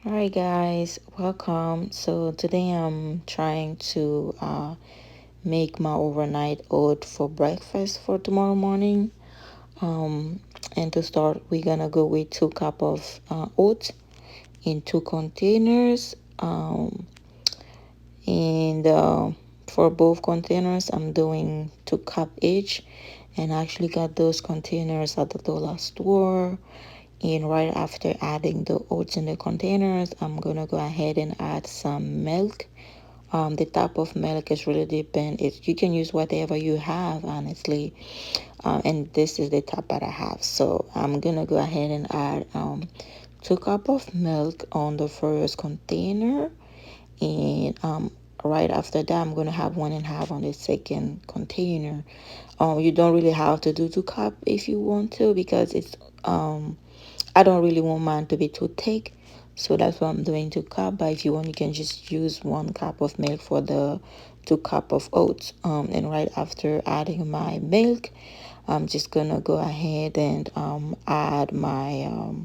Alright guys, welcome. So today I'm trying to make my overnight oat for breakfast for tomorrow morning. Um, and to start, we're gonna go with 2 cup of oats in 2 containers. And For both containers, I'm doing 2 cup each. And I actually got those containers at the dollar store. And right after adding the oats in the containers, I'm gonna go ahead and add some milk. The type of milk is really depend. You can use whatever you have, honestly. And this is the type that I have. So I'm gonna go ahead and add 2 cup of milk on the first container, and right after that, I'm gonna have 1.5 on the second container. You don't really have to do 2 cup if you want to, because it's I don't really want mine to be too thick, so that's why I'm doing 2 cup. But if you want, you can just use 1 cup of milk for the 2 cup of oats. And right after adding my milk, I'm just gonna go ahead and add my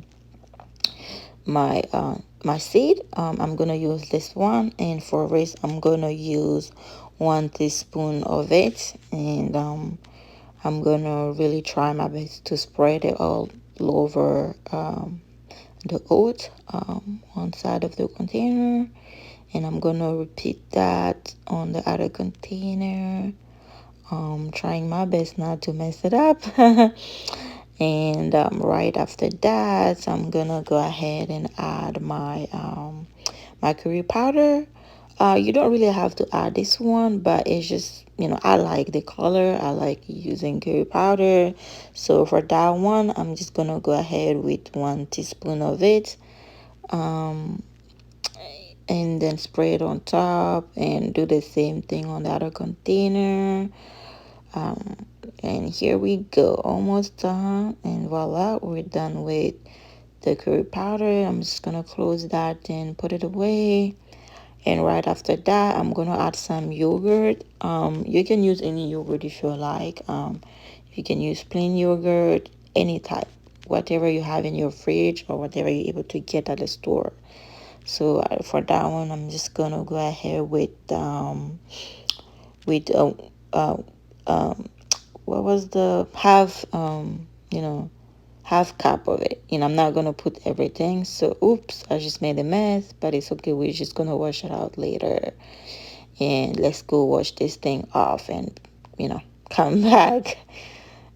seed. I'm gonna use this one, and for this, I'm gonna use 1 teaspoon of it, and I'm gonna really try my best to spread it all over the oat, one side of the container, and I'm gonna repeat that on the other container, trying my best not to mess it up. And right after that, I'm gonna go ahead and add my curry powder. You don't really have to add this one, but it's just, I like the color. I like using curry powder. So for that one, I'm just gonna go ahead with 1 teaspoon of it, and then spray it on top and do the same thing on the other container. And here we go, almost done, and voila, we're done with the curry powder. I'm just gonna close that and put it away. And right after that, I'm gonna add some yogurt. You can use any yogurt if you like. You can use plain yogurt, any type, whatever you have in your fridge or whatever you're able to get at the store. So for that one, I'm just gonna go ahead with uh, what was the half cup of it. I'm not gonna put everything. So oops, I just made a mess, but it's okay. We're just gonna wash it out later, and let's go wash this thing off and come back.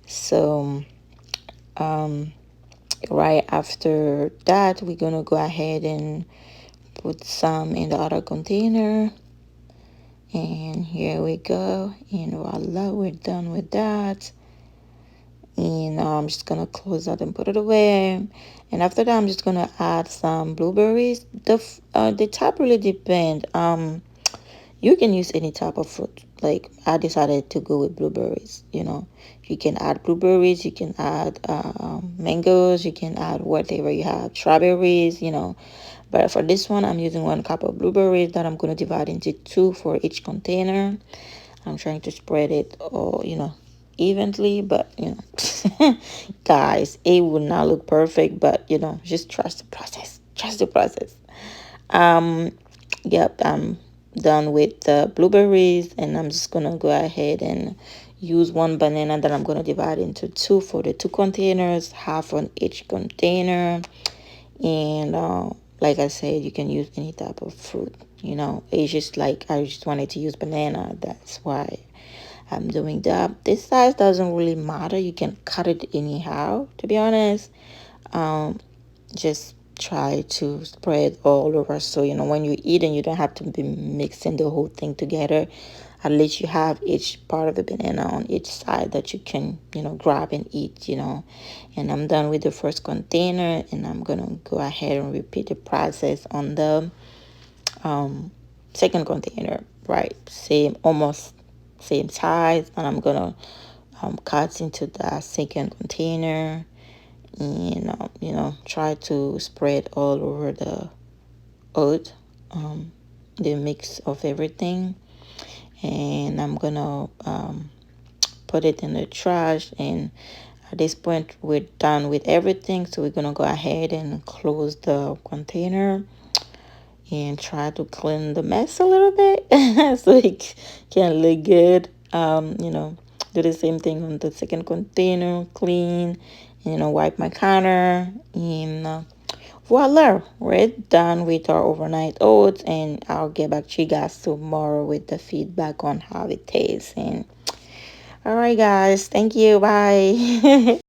So right after that, we're gonna go ahead and put some in the other container. And here we go, and voila, we're done with that. And I'm just gonna close that and put it away. And after that, I'm just gonna add some blueberries. The type really depend. You can use any type of fruit. Like I decided to go with blueberries. You can add blueberries, you can add mangoes, you can add whatever you have, strawberries. But for this one, I'm using 1 cup of blueberries that I'm going to divide into two for each container. I'm trying to spread it all, evenly, but guys, it would not look perfect, but just trust the process. Trust the process. Um, yep, I'm done with the blueberries, and I'm just gonna go ahead and use one banana that I'm gonna divide into two for the 2 containers, half on each container. And like I said, you can use any type of fruit. It's just like I just wanted to use banana. That's why I'm doing that. This size doesn't really matter. You can cut it anyhow, to be honest. Just try to spread all over, so when you eat, and you don't have to be mixing the whole thing together. At least you have each part of the banana on each side that you can grab and eat. And I'm done with the first container, and I'm gonna go ahead and repeat the process on the second container. Right, same, almost same size, and I'm gonna cut into the second container, and try to spread all over the oat, the mix of everything. And I'm gonna put it in the trash. And at this point, we're done with everything, so we're gonna go ahead and close the container. and try to clean the mess a little bit so it can look good. Do the same thing on the second container, clean, wipe my counter, and voila, we're done with our overnight oats, and I'll get back to you guys tomorrow with the feedback on how it tastes. And all right, guys, thank you. Bye.